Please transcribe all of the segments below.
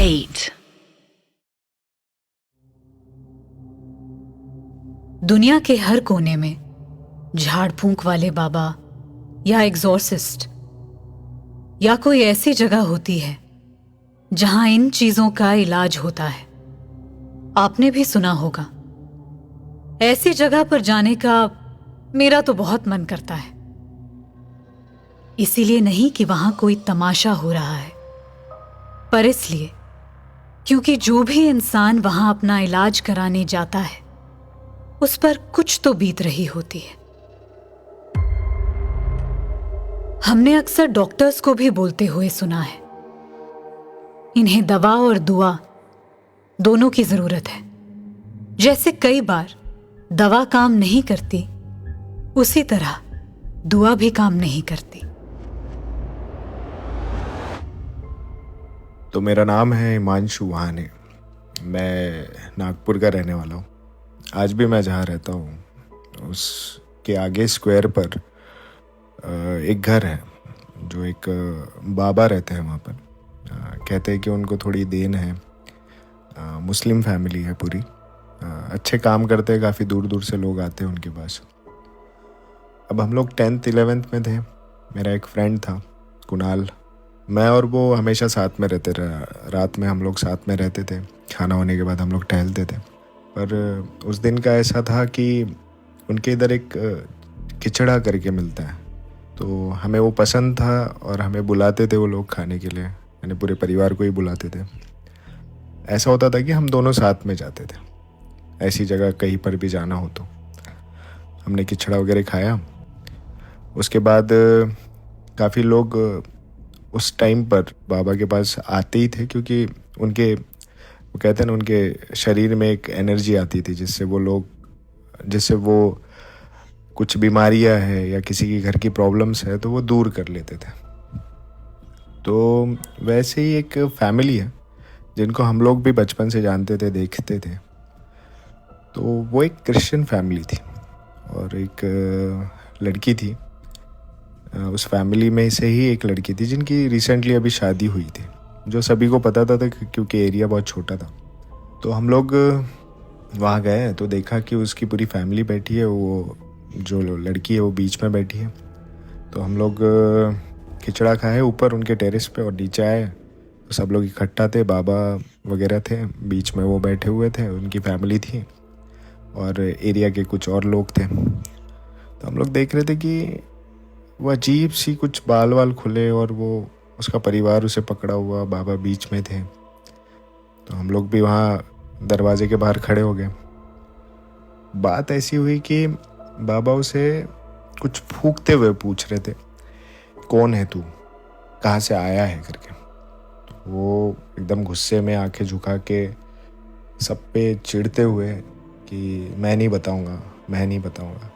8. दुनिया के हर कोने में झाड़ फूंक वाले बाबा या एग्जॉर्सिस्ट या कोई ऐसी जगह होती है जहां इन चीजों का इलाज होता है। आपने भी सुना होगा। ऐसी जगह पर जाने का मेरा तो बहुत मन करता है। इसीलिए नहीं कि वहां कोई तमाशा हो रहा है, पर इसलिए क्योंकि जो भी इंसान वहां अपना इलाज कराने जाता है उस पर कुछ तो बीत रही होती है। हमने अक्सर डॉक्टर्स को भी बोलते हुए सुना है, इन्हें दवा और दुआ दोनों की जरूरत है। जैसे कई बार दवा काम नहीं करती, उसी तरह दुआ भी काम नहीं करती। तो मेरा नाम है हिमांशु वहाने। मैं नागपुर का रहने वाला हूँ। आज भी मैं जहाँ रहता हूँ उसके आगे स्क्वायर पर एक घर है जो एक बाबा रहते हैं वहाँ पर। कहते हैं कि उनको थोड़ी देन है। मुस्लिम फैमिली है पूरी। अच्छे काम करते हैं, काफ़ी दूर दूर से लोग आते हैं उनके पास। अब हम लोग 10th 11th में थे। मेरा एक फ्रेंड था कुणाल। मैं और वो हमेशा साथ में रहते रहे। रात में हम लोग साथ में रहते थे। खाना होने के बाद हम लोग टहलते थे। पर उस दिन का ऐसा था कि उनके इधर एक खिचड़ा करके मिलता है, तो हमें वो पसंद था और हमें बुलाते थे वो लोग खाने के लिए। यानी पूरे परिवार को ही बुलाते थे। ऐसा होता था कि हम दोनों साथ में जाते थे। ऐसी जगह कहीं पर भी जाना हो तो हमने खिचड़ा वगैरह खाया। उसके बाद काफ़ी लोग उस टाइम पर बाबा के पास आते ही थे, क्योंकि उनके वो कहते हैं ना, उनके शरीर में एक एनर्जी आती थी जिससे वो कुछ बीमारियां है या किसी की घर की प्रॉब्लम्स है तो वो दूर कर लेते थे। तो वैसे ही एक फैमिली है जिनको हम लोग भी बचपन से जानते थे, देखते थे। तो वो एक क्रिश्चियन फैमिली थी और एक लड़की थी। उस फैमिली में से ही एक लड़की थी जिनकी रिसेंटली अभी शादी हुई थी, जो सभी को पता था क्योंकि एरिया बहुत छोटा था। तो हम लोग वहाँ गए तो देखा कि उसकी पूरी फैमिली बैठी है, वो जो लड़की है वो बीच में बैठी है। तो हम लोग खिचड़ा खाए ऊपर उनके टेरेस पे और नीचे आए तो सब लोग इकट्ठा थे। बाबा वगैरह थे, बीच में वो बैठे हुए थे, उनकी फैमिली थी और एरिया के कुछ और लोग थे। तो हम लोग देख रहे थे कि वो अजीब सी कुछ बाल वाल खुले और वो उसका परिवार उसे पकड़ा हुआ, बाबा बीच में थे। तो हम लोग भी वहाँ दरवाजे के बाहर खड़े हो गए। बात ऐसी हुई कि बाबा उसे कुछ फूंकते हुए पूछ रहे थे, कौन है तू, कहाँ से आया है करके। तो वो एकदम गुस्से में आंखें झुका के सब पे चिढ़ते हुए कि मैं नहीं बताऊँगा, मैं नहीं बताऊँगा।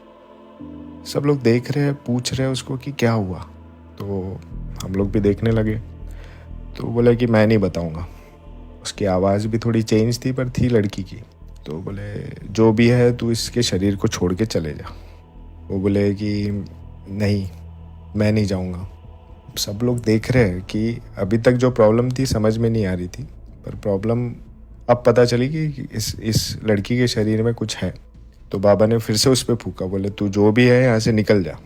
सब लोग देख रहे हैं, पूछ रहे हैं उसको कि क्या हुआ। तो हम लोग भी देखने लगे। तो बोले कि मैं नहीं बताऊंगा। उसकी आवाज़ भी थोड़ी चेंज थी, पर थी लड़की की। तो बोले जो भी है तू इसके शरीर को छोड़ के चले जा। वो बोले कि नहीं, मैं नहीं जाऊंगा। सब लोग देख रहे हैं कि अभी तक जो प्रॉब्लम थी समझ में नहीं आ रही थी, पर प्रॉब्लम अब पता चली कि इस लड़की के शरीर में कुछ है। तो बाबा ने फिर से उस पर फूका। बोले तू जो भी है यहाँ से निकल जा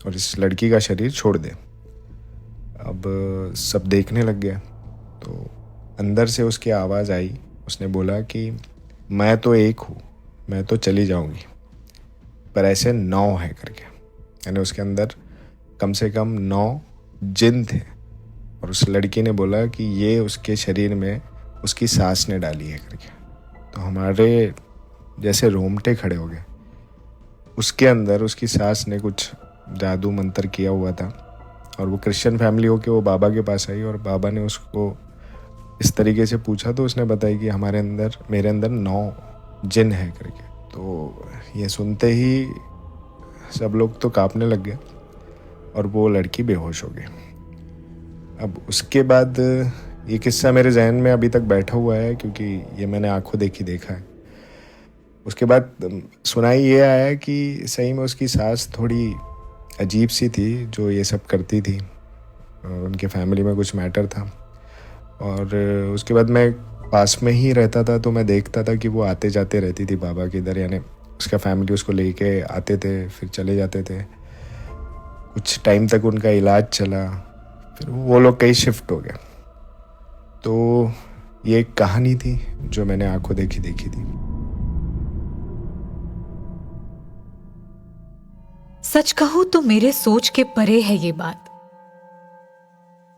और इस लड़की का शरीर छोड़ दे। अब सब देखने लग गया। तो अंदर से उसकी आवाज़ आई। उसने बोला कि मैं तो एक हूँ, मैं तो चली जाऊँगी, पर ऐसे 9 है करके। यानी उसके अंदर कम से कम 9 जिन थे। और उस लड़की ने बोला कि ये उसके शरीर में उसकी सास ने डाली है करके। तो हमारे जैसे रोमटे खड़े हो गए। उसके अंदर उसकी सास ने कुछ जादू मंत्र किया हुआ था और वो क्रिश्चियन फैमिली हो के वो बाबा के पास आई और बाबा ने उसको इस तरीके से पूछा तो उसने बताया कि मेरे अंदर 9 जिन है करके। तो ये सुनते ही सब लोग तो कांपने लग गए और वो लड़की बेहोश हो गई। अब उसके बाद ये किस्सा मेरे जहन में अभी तक बैठा हुआ है, क्योंकि ये मैंने आंखों देखा है। उसके बाद सुनाई ये आया कि सही में उसकी सास थोड़ी अजीब सी थी जो ये सब करती थी। उनके फैमिली में कुछ मैटर था और उसके बाद मैं पास में ही रहता था, तो मैं देखता था कि वो आते जाते रहती थी बाबा के इधर, यानी उसका फैमिली उसको लेके आते थे फिर चले जाते थे। कुछ टाइम तक उनका इलाज चला, फिर वो लोग कहीं शिफ्ट हो गए। तो ये एक कहानी थी जो मैंने आंखों देखी थी। सच कहूं तो मेरे सोच के परे है ये बात।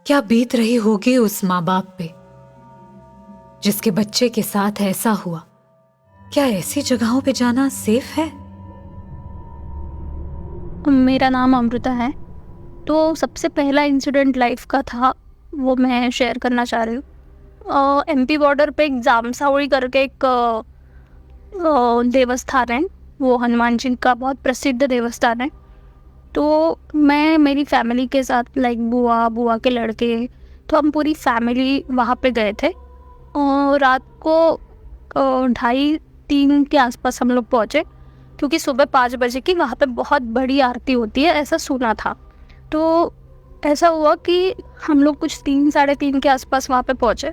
क्या बीत रही होगी उस माँ बाप पे जिसके बच्चे के साथ ऐसा हुआ? क्या ऐसी जगहों पे जाना सेफ है? मेरा नाम अमृता है। तो सबसे पहला इंसिडेंट लाइफ का था, वो मैं शेयर करना चाह रही हूँ। एमपी बॉर्डर पे एक जामसावड़ी करके एक देवस्थान है। वो हनुमान जी का बहुत प्रसिद्ध देवस्थान है। तो मैं मेरी फैमिली के साथ, लाइक बुआ के लड़के, तो हम पूरी फैमिली वहाँ पे गए थे। और रात को 2:30-3 के आसपास हम लोग पहुँचे, क्योंकि सुबह 5 बजे की वहाँ पे बहुत बड़ी आरती होती है, ऐसा सुना था। तो ऐसा हुआ कि हम लोग कुछ 3-3:30 के आसपास वहाँ पे पहुँचे।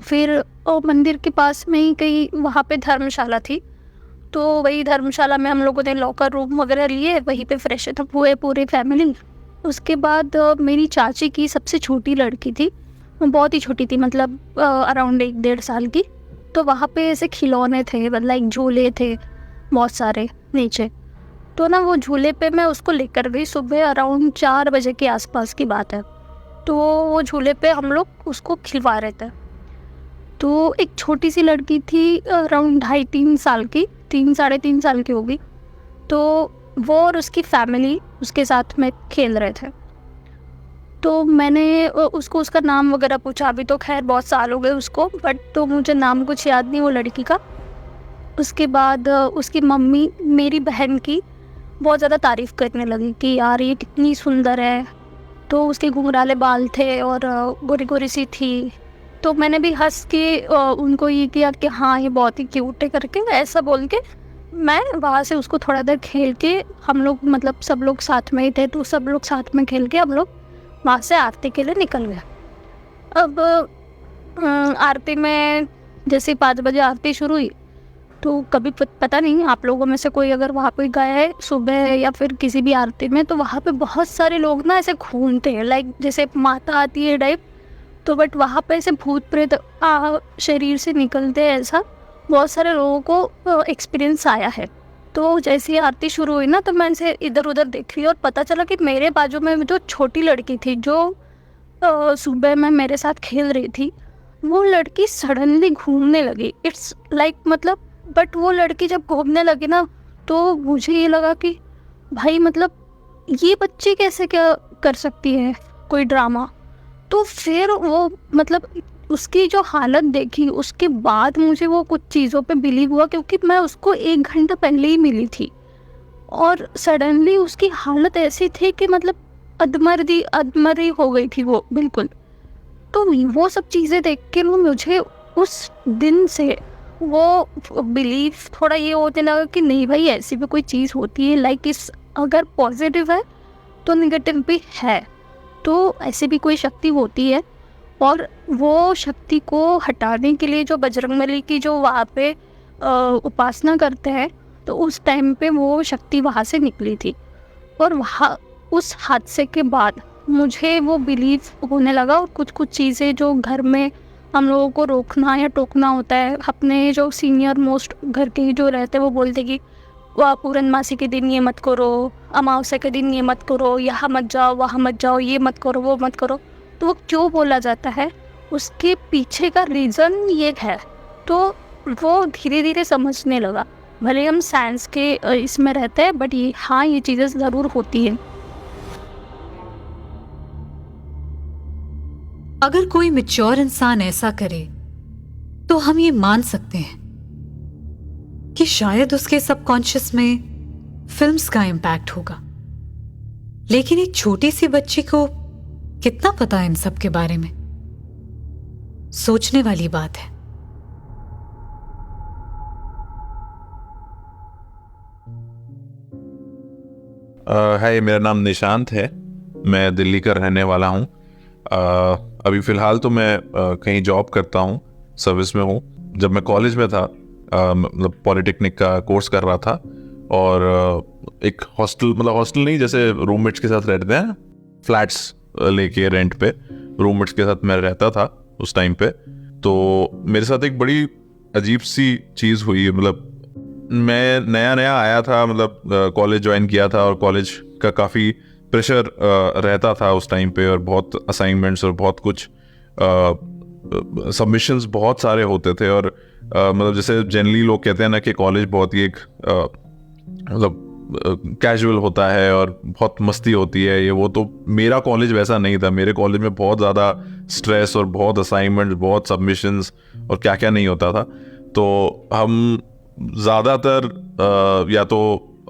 फिर मंदिर के पास में ही कहीं वहाँ पे धर्मशाला थी। तो वही धर्मशाला में हम लोगों ने लॉकर रूम वगैरह लिए, वहीं पे फ्रेश अप हुए पूरी फैमिली। उसके बाद मेरी चाची की सबसे छोटी लड़की थी, वो बहुत ही छोटी थी, मतलब अराउंड 1-1.5 साल की। तो वहाँ पे ऐसे खिलौने थे, मतलब एक झूले थे बहुत सारे नीचे। तो ना वो झूले पे मैं उसको लेकर गई, सुबह अराउंड 4 बजे के आसपास की बात है। तो वो झूले पे हम लोग उसको खिलवा रहे थे। तो एक छोटी सी लड़की थी अराउंड 2.5-3 साल की, 3-3.5 साल की होगी। तो वो और उसकी फैमिली उसके साथ में खेल रहे थे। तो मैंने उसको उसका नाम वगैरह पूछा। अभी तो खैर बहुत साल हो गए उसको, बट तो मुझे नाम कुछ याद नहीं वो लड़की का। उसके बाद उसकी मम्मी मेरी बहन की बहुत ज़्यादा तारीफ़ करने लगी कि यार ये कितनी सुंदर है। तो उसके घुंघराले बाल थे और गोरी गोरी सी थी। तो मैंने भी हंस के उनको ये किया कि हाँ ये बहुत ही क्यूट है करके, ऐसा बोल के मैं वहाँ से उसको थोड़ा देर खेल के, हम लोग मतलब सब लोग साथ में ही थे, तो सब लोग साथ में खेल के हम लोग वहाँ से आरती के लिए निकल गए। अब आरती में जैसे 5 बजे आरती शुरू हुई, तो कभी पता नहीं आप लोगों में से कोई अगर वहाँ पे गया है सुबह या फिर किसी भी आरती में, तो वहाँ पे बहुत सारे लोग ना ऐसे घूमते हैं, लाइक जैसे माता आती है टाइप। तो बट वहाँ पे ऐसे भूत प्रेत शरीर से निकलते हैं, ऐसा बहुत सारे लोगों को एक्सपीरियंस आया है। तो जैसे ही आरती शुरू हुई ना, तो मैं ऐसे इधर उधर देख रही और पता चला कि मेरे बाजू में जो छोटी लड़की थी, जो सुबह में मेरे साथ खेल रही थी, वो लड़की सडनली घूमने लगी। इट्स लाइक मतलब, बट वो लड़की जब घूमने लगी ना, तो मुझे ये लगा कि भाई मतलब ये बच्ची कैसे क्या कर सकती है कोई ड्रामा। तो फिर वो मतलब उसकी जो हालत देखी, उसके बाद मुझे वो कुछ चीज़ों पे बिलीव हुआ, क्योंकि मैं उसको 1 घंटा पहले ही मिली थी और सडनली उसकी हालत ऐसी थी कि मतलब अधमरी हो गई थी वो बिल्कुल। तो वो सब चीज़ें देख के ना मुझे उस दिन से वो बिलीफ थोड़ा ये होने लगा कि नहीं भाई ऐसी भी कोई चीज़ होती है, लाइक इस अगर पॉजिटिव है तो निगेटिव भी है। तो ऐसी भी कोई शक्ति होती है, और वो शक्ति को हटाने के लिए जो बजरंगबली की जो वहाँ पे उपासना करते हैं, तो उस टाइम पे वो शक्ति वहाँ से निकली थी। और वहाँ उस हादसे के बाद मुझे वो बिलीव होने लगा। और कुछ कुछ चीज़ें जो घर में हम लोगों को रोकना या टोकना होता है, अपने जो सीनियर मोस्ट घर के जो रहते हैं वो बोलते कि वह पूर्णमासी के दिन ये मत करो, अमावस्या के दिन ये मत करो, यहाँ मत जाओ, वहाँ मत जाओ, ये मत करो, वो मत करो। तो वो क्यों बोला जाता है, उसके पीछे का रीज़न ये है। तो वो धीरे धीरे समझने लगा। भले हम साइंस के इसमें रहते हैं, बट ये हाँ ये चीज़ें ज़रूर होती हैं। अगर कोई मैच्योर इंसान ऐसा करे तो हम ये मान सकते हैं कि शायद उसके सबकॉन्शियस में फिल्म्स का इम्पैक्ट होगा। लेकिन एक छोटी सी बच्ची को कितना पता है इन सब के बारे में? सोचने वाली बात है। हाय, मेरा नाम निशांत है। मैं दिल्ली का रहने वाला हूँ। अभी फ़िलहाल तो मैं कहीं जॉब करता हूँ, सर्विस में हूँ। जब मैं कॉलेज में था, मतलब पॉलिटेक्निक का कोर्स कर रहा था, और एक हॉस्टल, मतलब हॉस्टल नहीं, जैसे रूममेट्स के साथ रहते हैं, फ्लैट्स लेके रेंट पे रूममेट्स के साथ मैं रहता था उस टाइम पे। तो मेरे साथ एक बड़ी अजीब सी चीज़ हुई। मतलब मैं नया नया आया था, मतलब कॉलेज ज्वाइन किया था, और कॉलेज का काफ़ी प्रेशर रहता था उस टाइम पे, और बहुत असाइनमेंट्स और बहुत कुछ सबमिशंस बहुत सारे होते थे। और मतलब जैसे जनरली लोग कहते हैं ना कि कॉलेज बहुत ही एक मतलब कैजुअल होता है और बहुत मस्ती होती है, ये वो। तो मेरा कॉलेज वैसा नहीं था। मेरे कॉलेज में बहुत ज़्यादा स्ट्रेस और बहुत असाइनमेंट्स, बहुत सबमिशंस और क्या क्या नहीं होता था। तो हम ज़्यादातर या तो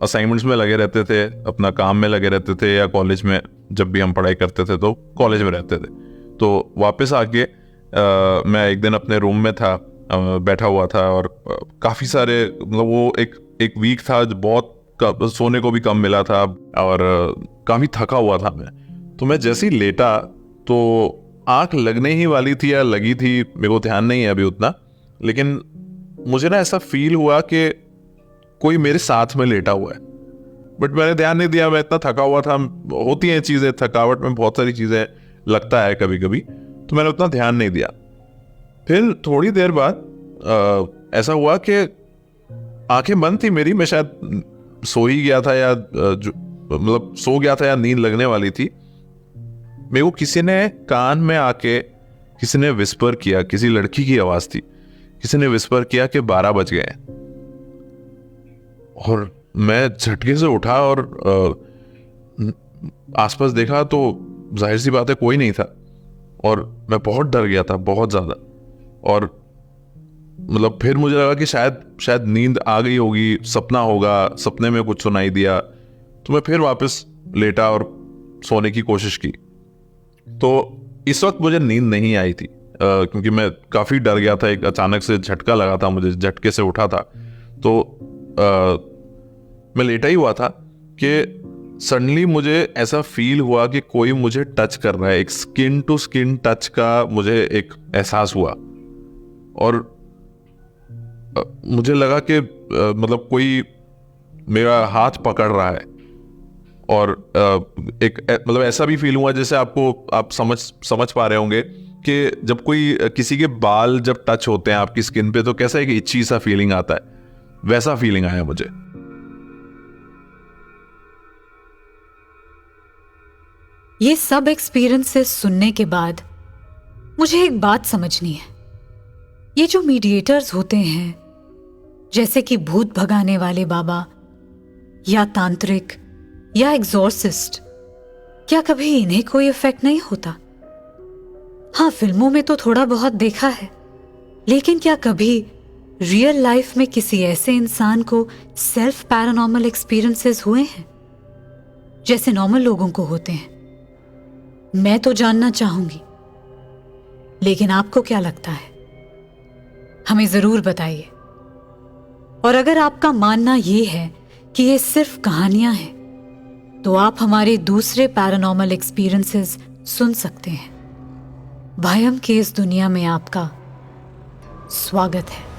असाइनमेंट्स में लगे रहते थे, अपना काम में लगे रहते थे, या कॉलेज में जब भी हम पढ़ाई करते थे तो कॉलेज में रहते थे। तो वापस आके मैं एक दिन अपने रूम में था, बैठा हुआ था, और काफ़ी सारे, मतलब वो एक वीक था, बहुत सोने को भी कम मिला था, और काफ़ी थका हुआ था मैं। तो मैं जैसे ही लेटा तो आँख लगने ही वाली थी या लगी थी, मेरे को ध्यान नहीं है अभी उतना, लेकिन मुझे ना ऐसा फील हुआ कि कोई मेरे साथ में लेटा हुआ है। बट मैंने ध्यान नहीं दिया, मैं इतना थका हुआ था। होती हैं चीज़ें, थकावट में बहुत सारी चीज़ें लगता है कभी कभी, तो मैंने उतना ध्यान नहीं दिया। फिर थोड़ी देर बाद ऐसा हुआ कि आंखें बंद थी मेरी, मैं शायद सो ही गया था, या मतलब सो गया था, या नींद लगने वाली थी। मेरे को किसी ने कान में आके किसी ने विस्पर किया, किसी लड़की की आवाज़ थी, किसी ने विस्पर किया कि 12 बज गए। और मैं झटके से उठा और आसपास देखा तो जाहिर सी बात है कोई नहीं था, और मैं बहुत डर गया था, बहुत ज़्यादा। और मतलब फिर मुझे लगा कि शायद नींद आ गई होगी, सपना होगा, सपने में कुछ सुनाई दिया। तो मैं फिर वापस लेटा और सोने की कोशिश की। तो इस वक्त मुझे नींद नहीं आई थी, क्योंकि मैं काफ़ी डर गया था। एक अचानक से झटका लगा था मुझे, झटके से उठा था। तो मैं लेटा ही हुआ था कि सडनली मुझे ऐसा फील हुआ कि कोई मुझे टच कर रहा है। एक स्किन टू स्किन टच का मुझे एक एहसास हुआ, और मुझे लगा कि मतलब कोई मेरा हाथ पकड़ रहा है। और एक मतलब ऐसा भी फील हुआ जैसे आप समझ पा रहे होंगे कि जब कोई किसी के बाल जब टच होते हैं आपकी स्किन पे तो कैसा एक इच्छी सा फीलिंग आता है, वैसा फीलिंग आया मुझे। ये सब एक्सपीरियंसेस सुनने के बाद मुझे एक बात समझनी है। ये जो मीडिएटर्स होते हैं, जैसे कि भूत भगाने वाले बाबा या तांत्रिक या एग्जॉर्सिस्ट, क्या कभी इन्हें कोई इफेक्ट नहीं होता? हाँ, फिल्मों में तो थोड़ा बहुत देखा है, लेकिन क्या कभी रियल लाइफ में किसी ऐसे इंसान को सेल्फ पैरानॉर्मल एक्सपीरियंसेस हुए हैं जैसे नॉर्मल लोगों को होते हैं? मैं तो जानना चाहूंगी, लेकिन आपको क्या लगता है? हमें जरूर बताइए। और अगर आपका मानना यह है कि ये सिर्फ कहानियां हैं, तो आप हमारे दूसरे पैरानॉर्मल एक्सपीरियंसेस सुन सकते हैं। भयम की इस दुनिया में आपका स्वागत है।